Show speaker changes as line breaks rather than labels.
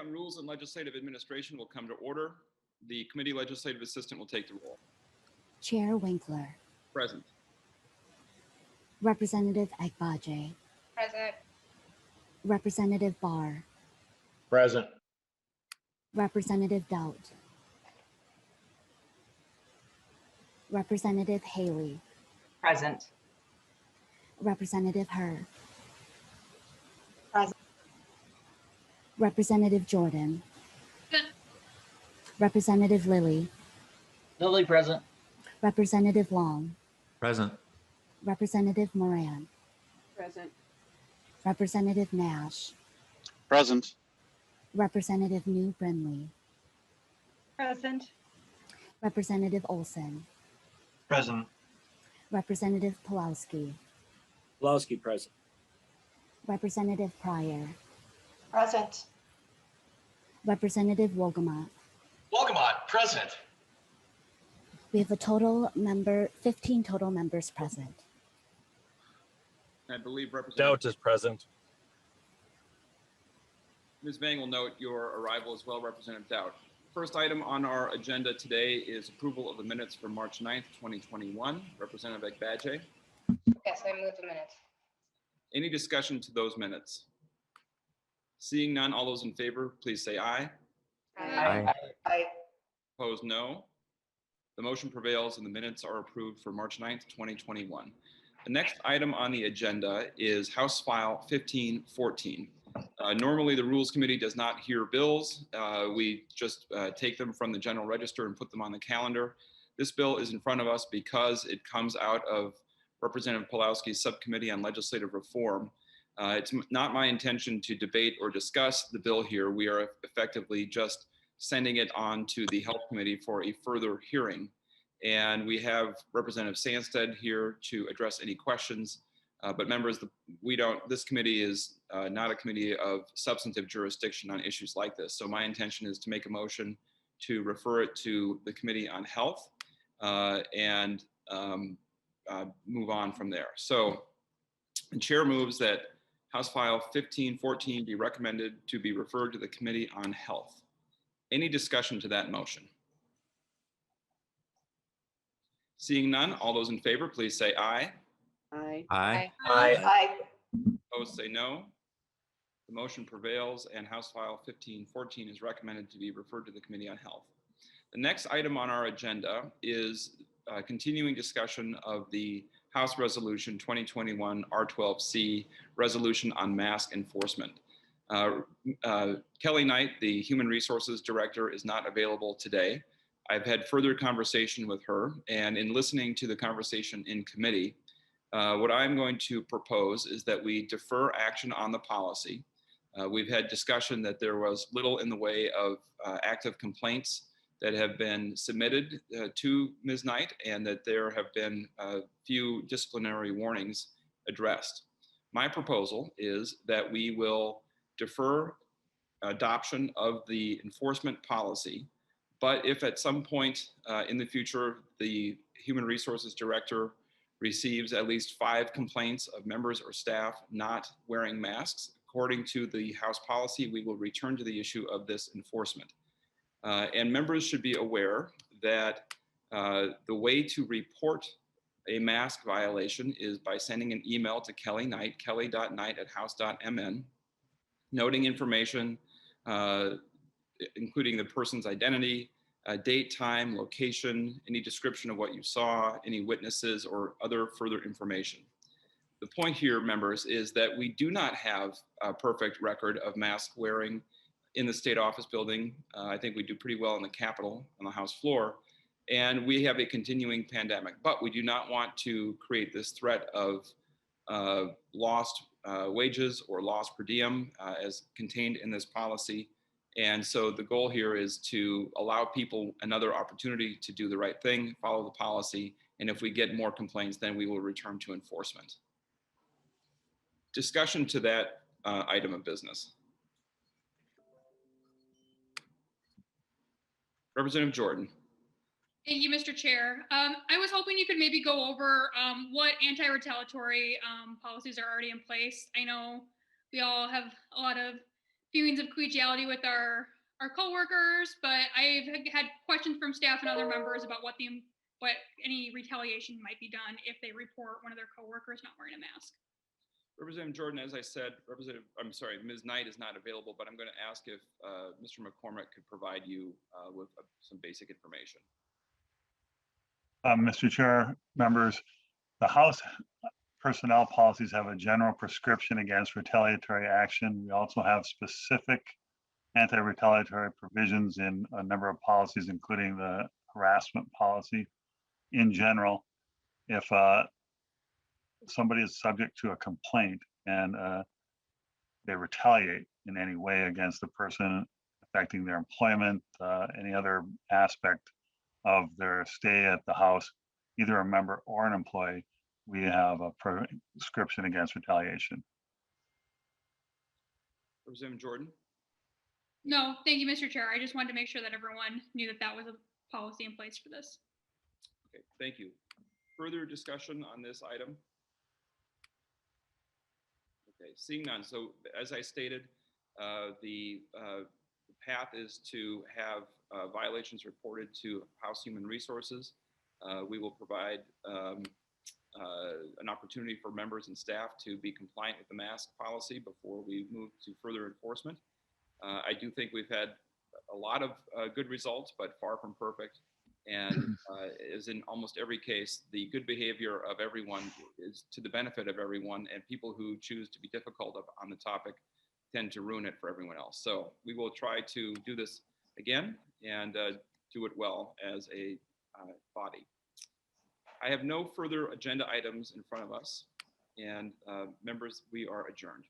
on Rules and Legislative Administration will come to order. The committee legislative assistant will take the roll.
Chair Winkler.
Present.
Representative Agbaje.
Present.
Representative Barr.
Present.
Representative Doubt. Representative Haley.
Present.
Representative Herr.
Present.
Representative Jordan. Representative Lilly.
Lilly present.
Representative Long.
Present.
Representative Moran.
Present.
Representative Nash.
Present.
Representative New Brindley.
Present.
Representative Olson.
Present.
Representative Pulowski.
Pulowski present.
Representative Pryor.
Present.
Representative Wolgamott.
Wolgamott present.
We have 15 total members present.
I believe
Doubt
Representative
is present.
Ms. Vang will note your arrival as well, Representative Doubt. First item on our agenda today is approval of the minutes for March 9th, 2021. Representative Agbaje.
Yes, I move the minutes.
Any discussion to those minutes? Seeing none, all those in favor, please say aye.
Aye.
Aye.
Opposed, no. The motion prevails and the minutes are approved for March 9th, 2021. The next item on the agenda is House File 1514. Normally, the Rules Committee does not hear bills. We just take them from the General Register and put them on the calendar. This bill is in front of us because it comes out of Representative Pulowski's Subcommittee on Legislative Reform. It's not my intention to debate or discuss the bill here. We are effectively just sending it on to the Health Committee for a further hearing. And we have Representative Sandstede here to address any questions. But members, this committee is not a committee of substantive jurisdiction on issues like this. So my intention is to make a motion to refer it to the Committee on Health and move on from there. So the chair moves that House File 1514 be recommended to be referred to the Committee on Health. Any discussion to that motion? Seeing none, all those in favor, please say aye.
Aye.
Aye.
Aye.
Opposed, say no. The motion prevails and House File 1514 is recommended to be referred to the Committee on Health. The next item on our agenda is continuing discussion of the House Resolution 2021 R12C resolution on mask enforcement. Kelly Knight, the Human Resources Director, is not available today. I've had further conversation with her, and in listening to the conversation in committee, what I'm going to propose is that we defer action on the policy. We've had discussion that there was little in the way of active complaints that have been submitted to Ms. Knight, and that there have been a few disciplinary warnings addressed. My proposal is that we will defer adoption of the enforcement policy, but if at some point in the future the Human Resources Director receives at least 5 complaints of members or staff not wearing masks, according to the House policy, we will return to the issue of this enforcement. And members should be aware that the way to report a mask violation is by sending an email to Kelly Knight, kelly.knight@house.mn, noting information, including the person's identity, date, time, location, any description of what you saw, any witnesses, or other further information. The point here, members, is that we do not have a perfect record of mask wearing in the state office building. I think we do pretty well in the Capitol on the House floor. And we have a continuing pandemic, but we do not want to create this threat of lost wages or lost per diem as contained in this policy. And so the goal here is to allow people another opportunity to do the right thing, follow the policy, and if we get more complaints, then we will return to enforcement. Discussion to that item of business. Representative Jordan.
Thank you, Mr. Chair. I was hoping you could maybe go over what anti-retaliatory policies are already in place. I know we all have a lot of feelings of collegiality with our coworkers, but I've had questions from staff and other members about what any retaliation might be done if they report one of their coworkers not wearing a mask.
Representative Jordan, as I said, Ms. Knight is not available, but I'm going to ask if Mr. McCormick could provide you with some basic information.
Mr. Chair, members, the House personnel policies have a general prescription against retaliatory action. We also have specific anti-retaliatory provisions in a number of policies, including the harassment policy. In general, if somebody is subject to a complaint and they retaliate in any way against the person, affecting their employment, any other aspect of their stay at the House, either a member or an employee, we have a prescription against retaliation.
Representative Jordan?
No, thank you, Mr. Chair. I just wanted to make sure that everyone knew that that was a policy in place for this.
Okay, thank you. Further discussion on this item? Okay, seeing none. So as I stated, the path is to have violations reported to House Human Resources. We will provide an opportunity for members and staff to be compliant with the mask policy before we move to further enforcement. I do think we've had a lot of good results, but far from perfect. And as in almost every case, the good behavior of everyone is to the benefit of everyone, and people who choose to be difficult on the topic tend to ruin it for everyone else. So we will try to do this again and do it well as a body. I have no further agenda items in front of us, and members, we are adjourned.